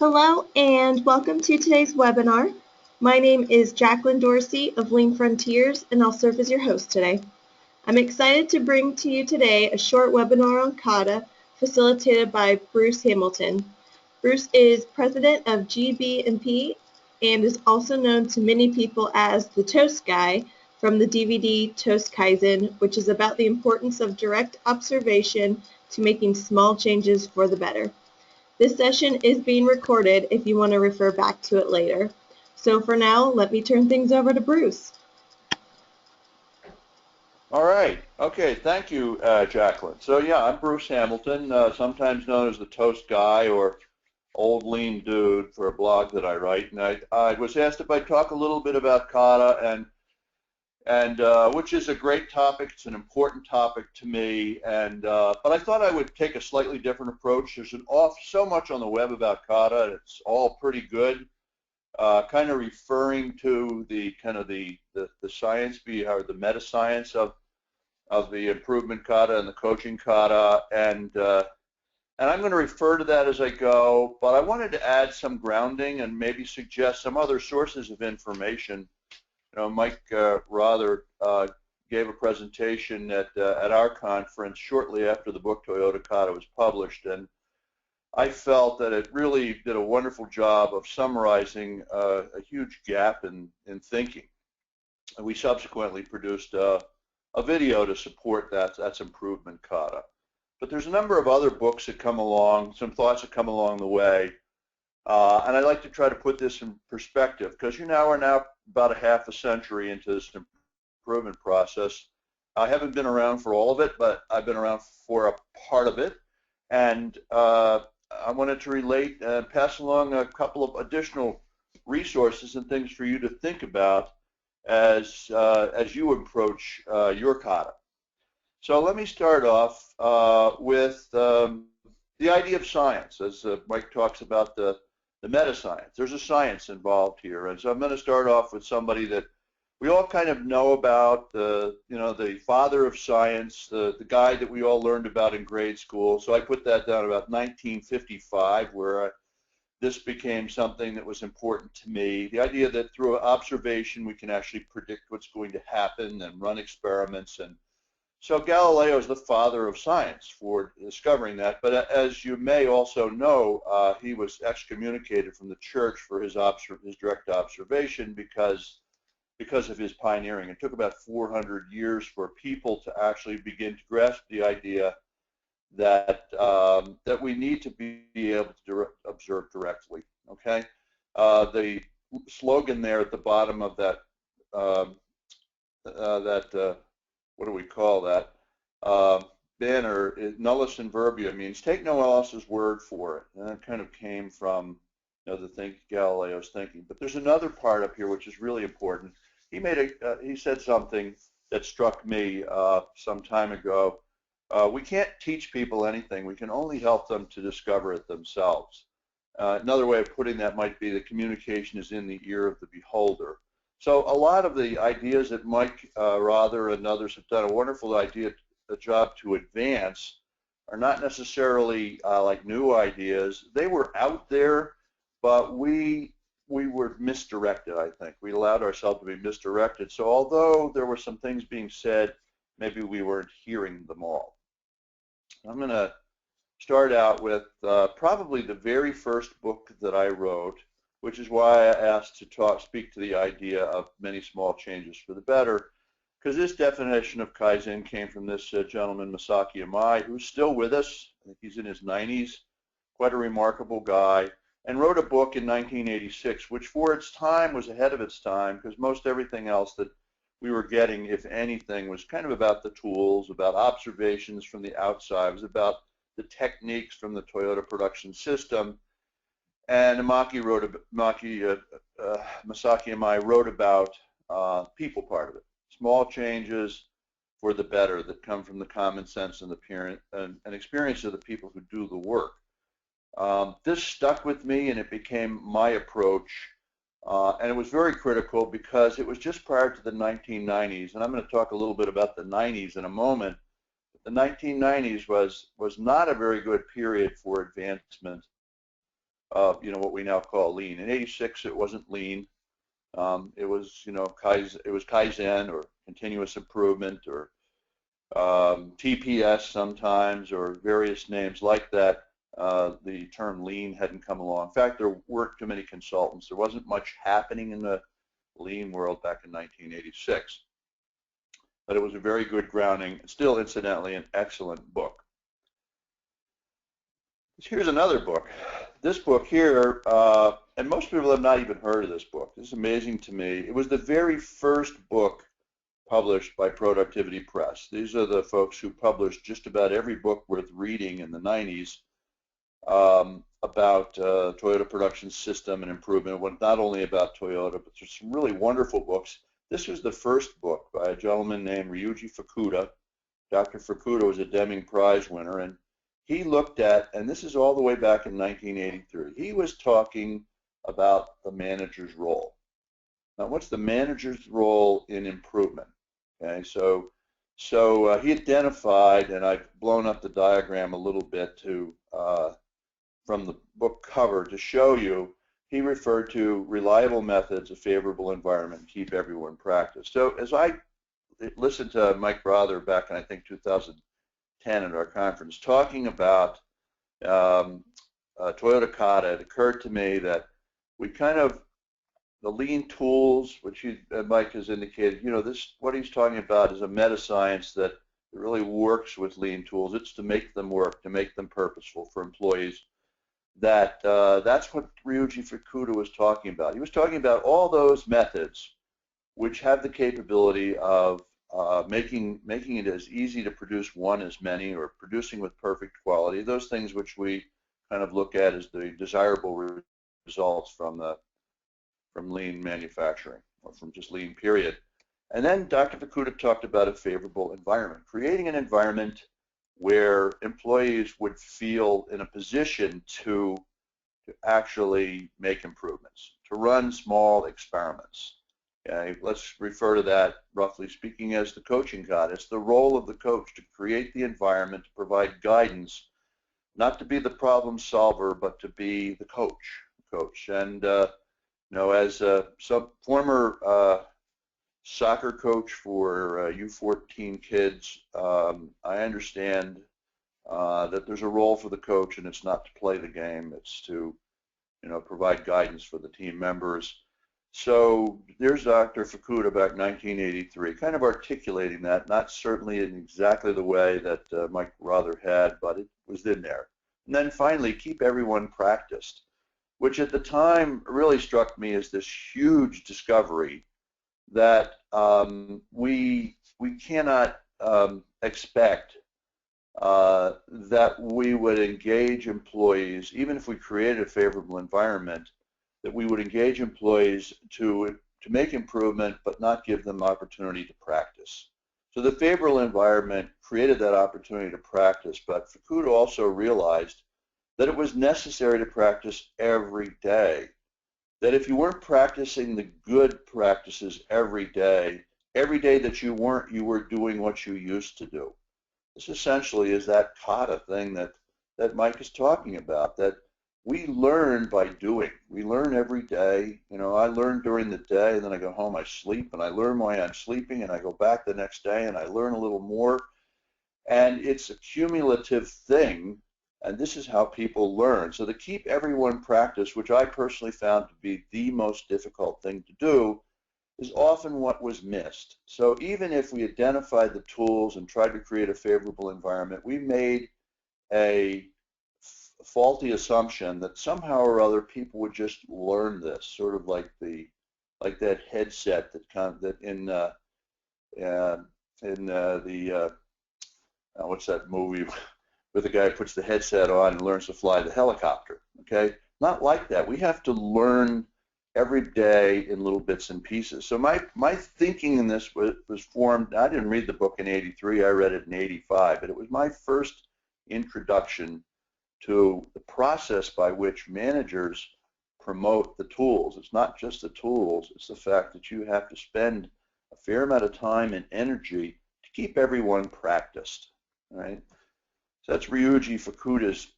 Hello and welcome to today's webinar. My name is Jacqueline Dorsey of Lean Frontiers and I'll serve as your host today. I'm excited to bring to you today a short webinar on Kata facilitated by Bruce Hamilton. Bruce is president of GB&P and is also known to many people as the Toast Guy from the DVD Toast Kaizen, which is about the importance of direct observation to making small changes for the better. This session is being recorded if you want to refer back to it later. So for now, let me turn things over to Bruce. All right. Okay. Thank you, Jacqueline. So yeah, I'm Bruce Hamilton, sometimes known as the Toast Guy or Old Lean Dude for a blog that I write. And I was asked if I'd talk a little bit about Kata, and which is a great topic. It's an important topic to me, but I thought I would take a slightly different approach. There's so much on the web about Kata. It's all pretty good. Kind of referring to the science or the meta science of the improvement kata and the coaching kata, and I'm going to refer to that as I go, but I wanted to add some grounding and maybe suggest some other sources of information. Mike Rother gave a presentation at our conference shortly after the book Toyota Kata was published, and I felt that it really did a wonderful job of summarizing a huge gap in thinking. And we subsequently produced a video to support that's improvement kata. But there's a number of other books that come along, some thoughts that come along the way, and I'd like to try to put this in perspective because we're now about a half a century into this improvement process. I haven't been around for all of it, but I've been around for a part of it, and I wanted to relate and pass along a couple of additional resources and things for you to think about as you approach your kata. So let me start off with the idea of science, as Mike talks about the meta science. There's a science involved here, and so I'm going to start off with somebody that we all kind of know about, the father of science, the guy that we all learned about in grade school. So I put that down about 1955, where this became something that was important to me. The idea that through observation we can actually predict what's going to happen and run experiments. And so Galileo is the father of science for discovering that. But as you may also know, he was excommunicated from the church for his direct observation because of his pioneering. It took about 400 years for people to actually begin to grasp the idea that that we need to be able to observe directly. Okay, the slogan there at the bottom of that what do we call that banner is nullus in verbia, means take no one else's word for it, and that kind of came from Galileo's thinking. But there's another part up here which is really important. He said something that struck me some time ago. We can't teach people anything. We can only help them to discover it themselves. Another way of putting that might be that communication is in the ear of the beholder. So a lot of the ideas that Mike Rother and others have done a wonderful job to advance are not necessarily like new ideas. They were out there, but we were misdirected, I think. We allowed ourselves to be misdirected. So although there were some things being said, maybe we weren't hearing them all. I'm going to start out with probably the very first book that I wrote, which is why I asked to speak to the idea of many small changes for the better, because this definition of Kaizen came from this gentleman, Masaki Amai, who's still with us. I think he's in his 90s, quite a remarkable guy, and wrote a book in 1986, which for its time was ahead of its time, because most everything else that we were getting, if anything, was kind of about the tools, about observations from the outside. It was about the techniques from the Toyota production system. And Masaki Amai wrote about people part of it, small changes for the better that come from the common sense and the experience of the people who do the work. This stuck with me, and it became my approach. And it was very critical because it was just prior to the 1990s, and I'm going to talk a little bit about the 90s in a moment. The 1990s was not a very good period for advancement what we now call lean. In '86, it wasn't lean. It was, Kaizen or continuous improvement or TPS sometimes or various names like that. The term lean hadn't come along. In fact, there weren't too many consultants. There wasn't much happening in the lean world back in 1986. But it was a very good grounding. Still, incidentally, an excellent book. Here's another book. This book here, and most people have not even heard of this book. This is amazing to me. It was the very first book published by Productivity Press. These are the folks who published just about every book worth reading in the 90s about Toyota production system and improvement. Well, not only about Toyota, but there's some really wonderful books. This was the first book by a gentleman named Ryuji Fukuda. Dr. Fukuda was a Deming Prize winner, and he looked at, and this is all the way back in 1983, he was talking about the manager's role. Now, what's the manager's role in improvement? Okay, so he identified, and I've blown up the diagram a little bit to from the book cover to show you, he referred to reliable methods, a favorable environment, keep everyone practice. So as I listened to Mike Rother back in, I think, 2010 at our conference, talking about Toyota Kata, it occurred to me that we kind of, the lean tools, which Mike has indicated, what he's talking about is a meta-science that really works with lean tools. It's to make them work, to make them purposeful for employees. That's what Ryuji Fukuda was talking about. He was talking about all those methods which have the capability of making it as easy to produce one as many, or producing with perfect quality, those things which we kind of look at as the desirable results from lean manufacturing, or from just lean period. And then Dr. Fukuda talked about a favorable environment, creating an environment where employees would feel in a position to actually make improvements, to run small experiments. Okay, let's refer to that, roughly speaking, as the coaching kata. It's the role of the coach to create the environment, to provide guidance, not to be the problem solver, but to be the coach. And as some former soccer coach for U14 kids, I understand that there's a role for the coach, and it's not to play the game. It's to, provide guidance for the team members. So there's Dr. Fukuda back in 1983, kind of articulating that, not certainly in exactly the way that Mike Rother had, but it was in there. And then finally, keep everyone practiced, which at the time really struck me as this huge discovery that we cannot expect that we would engage employees, even if we created a favorable environment, that we would engage employees to make improvement but not give them opportunity to practice. So the favorable environment created that opportunity to practice, but Fukuda also realized that it was necessary to practice every day. That if you weren't practicing the good practices every day that you weren't, you were doing what you used to do. This essentially is that kata thing that Mike is talking about, that we learn by doing. We learn every day. I learn during the day, and then I go home, I sleep, and I learn while I'm sleeping, and I go back the next day, and I learn a little more. And it's a cumulative thing, and this is how people learn. So to keep everyone practice, which I personally found to be the most difficult thing to do, is often what was missed. So even if we identified the tools and tried to create a favorable environment, we made a faulty assumption that somehow or other people would just learn this, sort of like that headset that in what's that movie where the guy puts the headset on and learns to fly the helicopter. Okay, not like that. We have to learn every day in little bits and pieces. So my thinking in this was formed. I didn't read the book in '83. I read it in '85, but it was my first introduction to the process by which managers promote the tools. It's not just the tools, it's the fact that you have to spend a fair amount of time and energy to keep everyone practiced, right? So that's Ryuji Fukuda's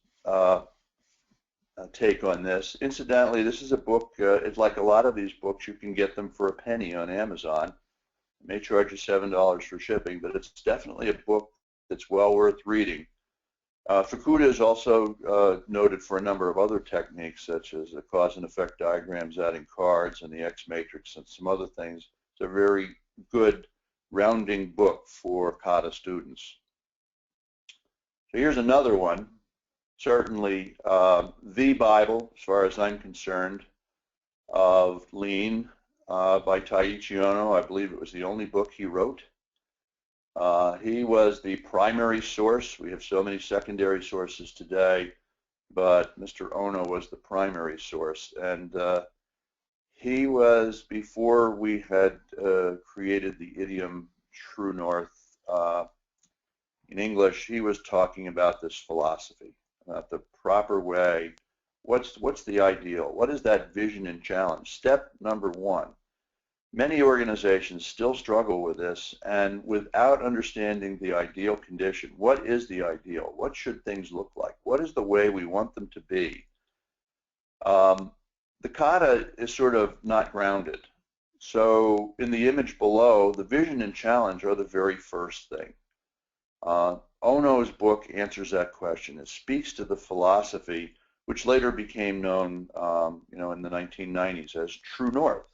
take on this. Incidentally, this is a book, it's like a lot of these books, you can get them for a penny on Amazon. It may charge you $7 for shipping, but it's definitely a book that's well worth reading. Fukuda is also noted for a number of other techniques, such as the cause and effect diagrams, adding cards, and the X matrix, and some other things. It's a very good rounding book for Kata students. So here's another one, certainly the Bible, as far as I'm concerned, of Lean by Taiichi Ono. I believe it was the only book he wrote. He was the primary source. We have so many secondary sources today, but Mr. Ono was the primary source. And he was, before we had created the idiom true north in English, he was talking about this philosophy, about the proper way. What's the ideal? What is that vision and challenge? Step number one. Many organizations still struggle with this, and without understanding the ideal condition, what is the ideal? What should things look like? What is the way we want them to be? The kata is sort of not grounded. So in the image below, the vision and challenge are the very first thing. Ono's book answers that question. It speaks to the philosophy, which later became known, in the 1990s as True North.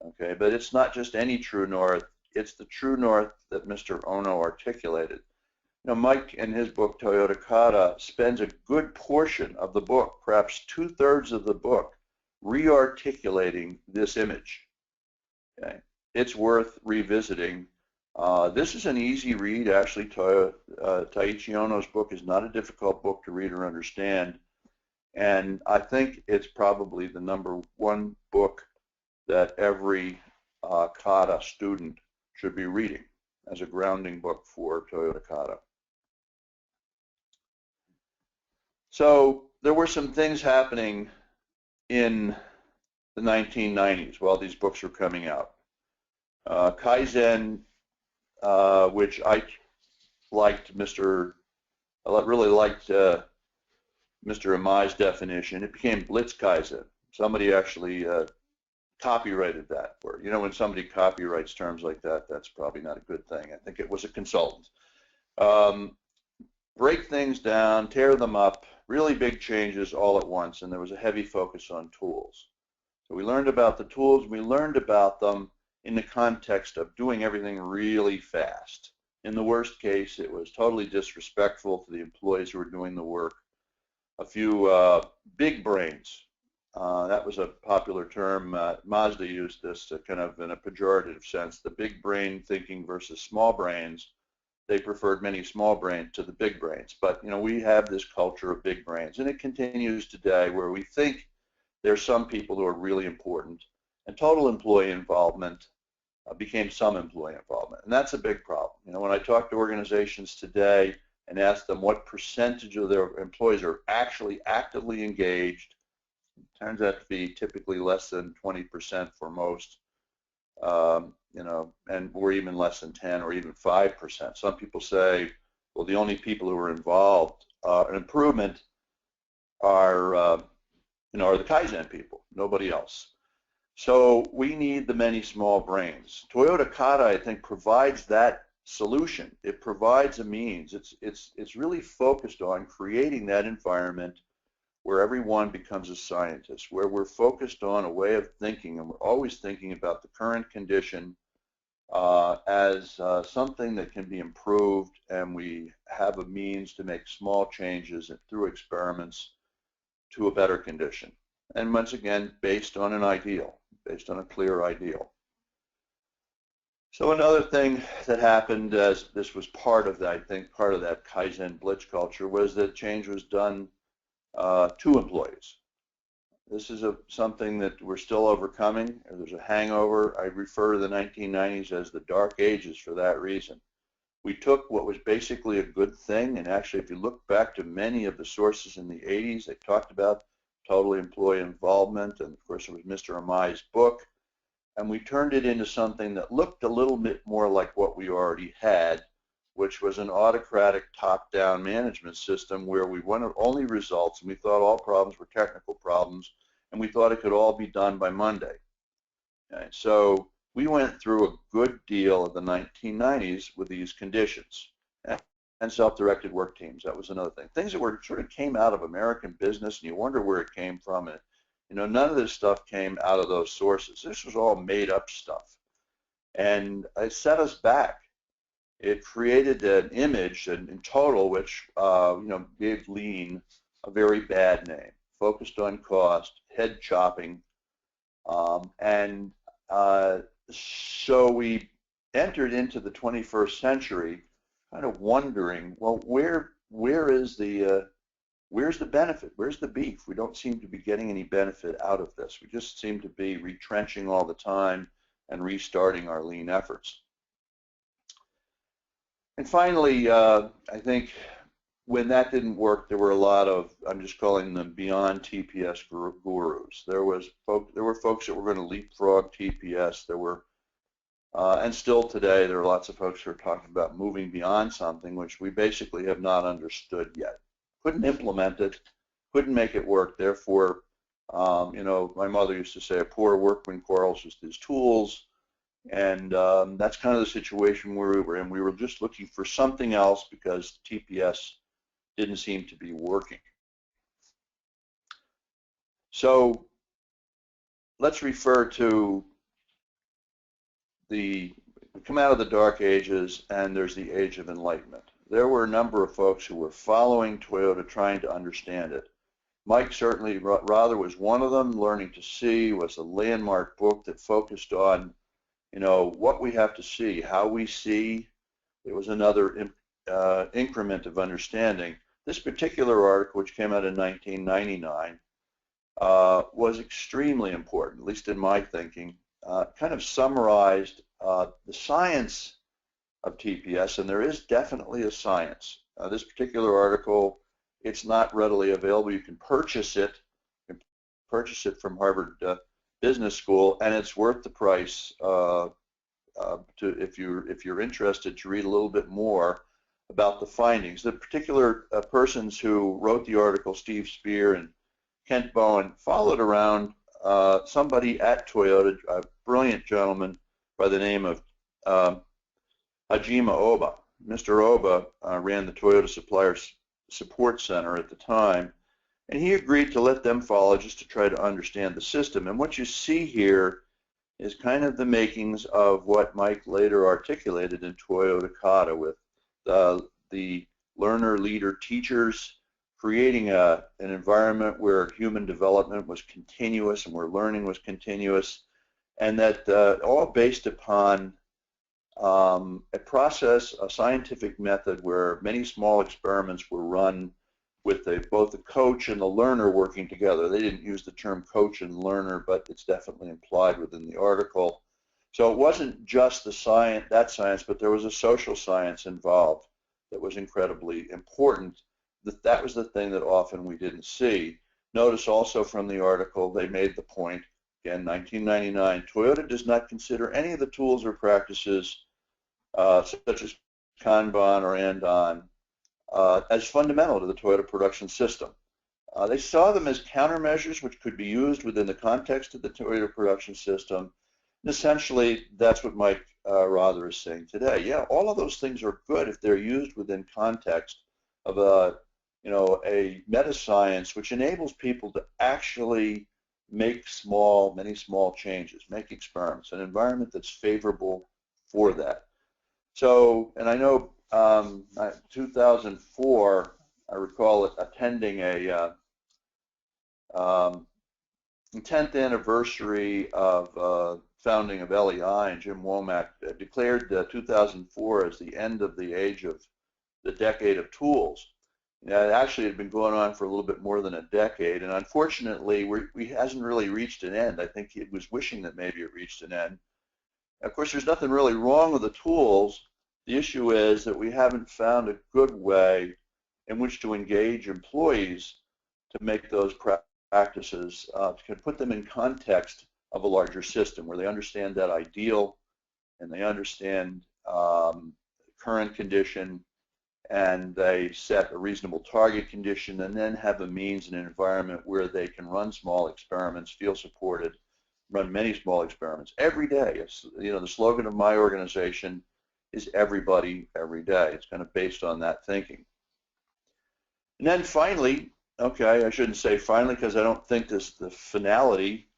Okay, but it's not just any true north, it's the true north that Mr. Ono articulated. Mike, in his book, Toyota Kata, spends a good portion of the book, perhaps 2/3 of the book, re-articulating this image. Okay, it's worth revisiting. This is an easy read, actually. Taiichi Ono's book is not a difficult book to read or understand, and I think it's probably the #1 book that every Kata student should be reading as a grounding book for Toyota Kata. So there were some things happening in the 1990s while these books were coming out. Kaizen, which I really liked Mr. Amai's definition. It became Blitz Kaizen. Somebody actually copyrighted that word. When somebody copyrights terms like that, that's probably not a good thing. I think it was a consultant. Break things down, tear them up, really big changes all at once, and there was a heavy focus on tools. So we learned about the tools, we learned about them in the context of doing everything really fast. In the worst case, it was totally disrespectful to the employees who were doing the work. A few big brains. That was a popular term. Mazda used this kind of in a pejorative sense, the big brain thinking versus small brains. They preferred many small brains to the big brains. But, we have this culture of big brains, and it continues today where we think there's some people who are really important, and total employee involvement became some employee involvement, and that's a big problem. When I talk to organizations today and ask them what percentage of their employees are actually actively engaged, turns out to be typically less than 20% for most, and or even less than 10 or even 5%. Some people say, well, the only people who are involved in improvement are the Kaizen people, nobody else. So we need the many small brains. Toyota Kata, I think, provides that solution. It provides a means. It's really focused on creating that environment where everyone becomes a scientist, where we're focused on a way of thinking, and we're always thinking about the current condition as something that can be improved, and we have a means to make small changes through experiments to a better condition. And once again, based on an ideal, based on a clear ideal. So another thing that happened, as this was part of that, I think part of that Kaizen Blitz culture, was that change was done to employees. This is something that we're still overcoming. There's a hangover. I refer to the 1990s as the dark ages for that reason. We took what was basically a good thing, and actually if you look back to many of the sources in the 80s, they talked about total employee involvement, and of course it was Mr. Amai's book, and we turned it into something that looked a little bit more like what we already had, which was an autocratic top-down management system where we wanted only results, and we thought all problems were technical problems, and we thought it could all be done by Monday. Okay, so we went through a good deal of the 1990s with these conditions, and self-directed work teams. That was another thing. Things that were sort of came out of American business, and you wonder where it came from. And none of this stuff came out of those sources. This was all made-up stuff, and it set us back. It created an image, in total, which gave lean a very bad name. Focused on cost, head chopping, and so we entered into the 21st century kind of wondering, well, where's the benefit? Where's the beef? We don't seem to be getting any benefit out of this. We just seem to be retrenching all the time and restarting our lean efforts. And finally, I think when that didn't work, there were a lot of, I'm just calling them beyond TPS gurus. There were folks that were going to leapfrog TPS. There were, and still today, there are lots of folks who are talking about moving beyond something which we basically have not understood yet. Couldn't implement it, couldn't make it work. Therefore, my mother used to say, a poor workman quarrels with his tools. And that's kind of the situation where we were in. We were just looking for something else because TPS didn't seem to be working. So let's refer to we come out of the Dark Ages, and there's the Age of Enlightenment. There were a number of folks who were following Toyota, trying to understand it. Mike certainly rather was one of them. Learning to See was a landmark book that focused on what we have to see, how we see. It was another increment of understanding. This particular article, which came out in 1999, was extremely important, at least in my thinking. Kind of summarized the science of TPS, and there is definitely a science. This particular article, it's not readily available. You can purchase it. You can purchase it from Harvard Business School, and it's worth the price if you're interested to read a little bit more about the findings. The particular persons who wrote the article, Steve Spear and Kent Bowen, followed around somebody at Toyota, a brilliant gentleman by the name of Hajime Oba. Mr. Oba ran the Toyota Suppliers Support Center at the time, and he agreed to let them follow just to try to understand the system. And what you see here is kind of the makings of what Mike later articulated in Toyota Kata, with the learner, leader, teachers, creating an environment where human development was continuous and where learning was continuous, and that all based upon a process, a scientific method where many small experiments were run with both the coach and the learner working together. They didn't use the term coach and learner, but it's definitely implied within the article. So it wasn't just the science, but there was a social science involved that was incredibly important. That was the thing that often we didn't see. Notice also from the article, they made the point, again, 1999, Toyota does not consider any of the tools or practices such as Kanban or Andon as fundamental to the Toyota production system. They saw them as countermeasures which could be used within the context of the Toyota production system. And essentially, that's what Mike Rother is saying today. Yeah, all of those things are good if they're used within context of a meta science which enables people to actually make many small changes, make experiments, an environment that's favorable for that. So, and I know 2004, I recall attending a 10th anniversary of founding of LEI, and Jim Womack declared 2004 as the end of the age of the decade of tools. It actually had been going on for a little bit more than a decade, and unfortunately, we hasn't really reached an end. I think he was wishing that maybe it reached an end. Of course, there's nothing really wrong with the tools. The issue is that we haven't found a good way in which to engage employees to make those practices, to put them in context of a larger system where they understand that ideal and they understand current condition, and they set a reasonable target condition, and then have a means and an environment where they can run small experiments, feel supported, run many small experiments every day. It's, you know, the slogan of my organization is everybody, every day. It's kind of based on that thinking. And then finally, okay, I shouldn't say finally because I don't think this the finality.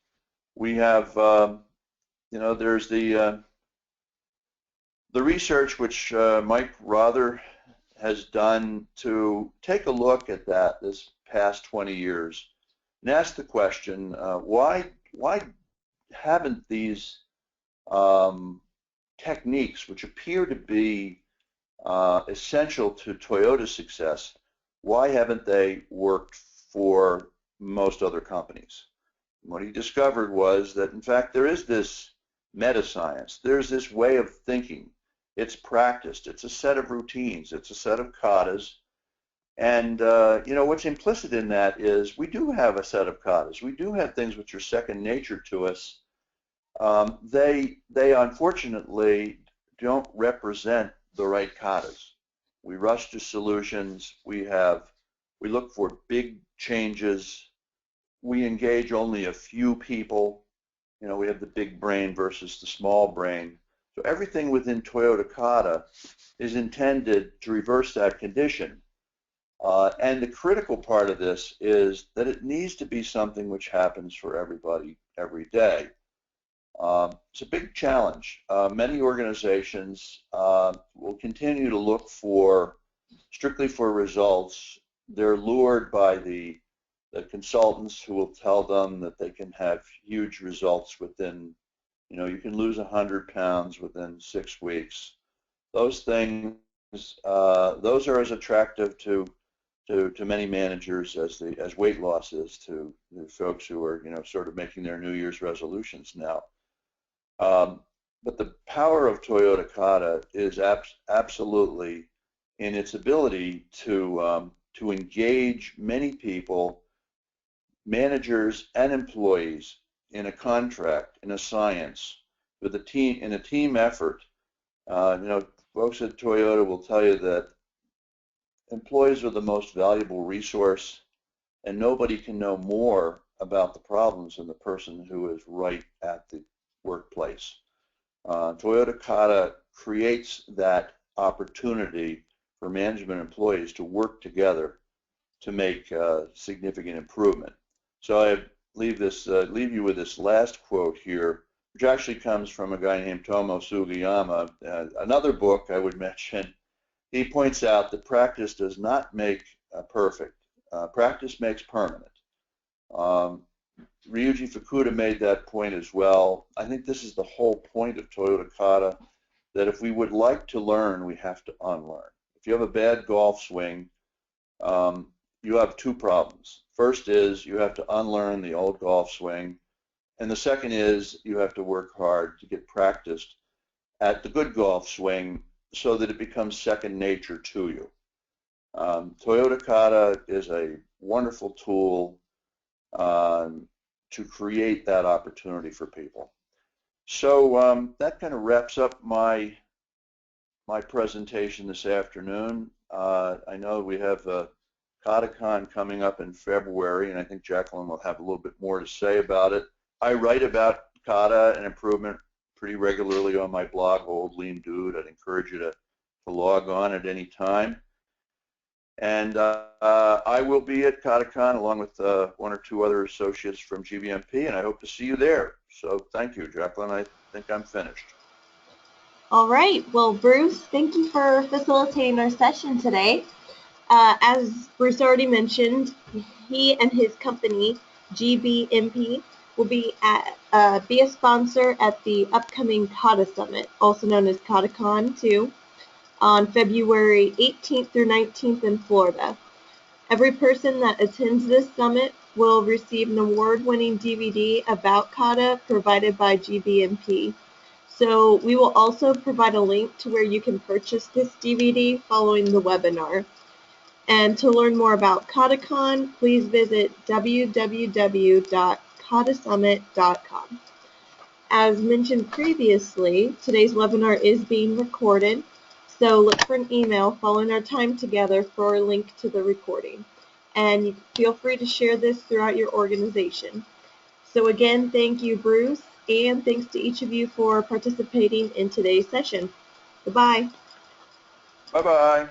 We have, you know, there's the research which Mike Rother has done to take a look at that this past 20 years and ask the question, why haven't these techniques, which appear to be essential to Toyota's success, why haven't they worked for most other companies? What he discovered was that, in fact, there is this meta-science. There's this way of thinking. It's practiced. It's a set of routines. It's a set of katas. And, you know, what's implicit in that is we do have a set of katas. We do have things which are second nature to us. They unfortunately don't represent the right katas. We rush to solutions. We look for big changes. We engage only a few people. You know, we have the big brain versus the small brain. So everything within Toyota Kata is intended to reverse that condition. And the critical part of this is that it needs to be something which happens for everybody every day. It's a big challenge. Many organizations will continue to look strictly for results. They're lured by the consultants who will tell them that they can have huge results within, you know, you can lose 100 pounds within 6 weeks. Those things, those are as attractive to many managers as weight loss is to the folks who are, you know, sort of making their New Year's resolutions now. But the power of Toyota Kata is absolutely in its ability to engage many people, managers and employees, in a contract, in a science, with a team, in a team effort. You know, folks at Toyota will tell you that employees are the most valuable resource, and nobody can know more about the problems than the person who is right at the workplace. Toyota Kata creates that opportunity for management employees to work together to make significant improvement. So I leave you with this last quote here, which actually comes from a guy named Tomo Sugiyama. Another book I would mention. He points out that practice does not make perfect. Practice makes permanent. Ryuji Fukuda made that point as well. I think this is the whole point of Toyota Kata, that if we would like to learn, we have to unlearn. If you have a bad golf swing, you have two problems. First is you have to unlearn the old golf swing, and the second is you have to work hard to get practiced at the good golf swing so that it becomes second nature to you. Toyota Kata is a wonderful tool to create that opportunity for people. So that kind of wraps up my presentation this afternoon. I know we have KataCon coming up in February, and I think Jacqueline will have a little bit more to say about it. I write about Kata and improvement pretty regularly on my blog, Old Lean Dude. I'd encourage you to log on at any time. And I will be at KataCon along with one or two other associates from GBMP, and I hope to see you there. So thank you, Jacqueline. I think I'm finished. All right. Well, Bruce, thank you for facilitating our session today. As Bruce already mentioned, he and his company, GBMP, will be a sponsor at the upcoming Kata Summit, also known as KataCon 2, on February 18th through 19th in Florida. Every person that attends this summit will receive an award-winning DVD about Kata provided by GBMP. So we will also provide a link to where you can purchase this DVD following the webinar. And to learn more about KataCon, please visit www.katasummit.com. As mentioned previously, today's webinar is being recorded, So look for an email following our time together for a link to the recording. And you feel free to share this throughout your organization. So again, thank you, Bruce, and thanks to each of you for participating in today's session. Goodbye. Bye-bye.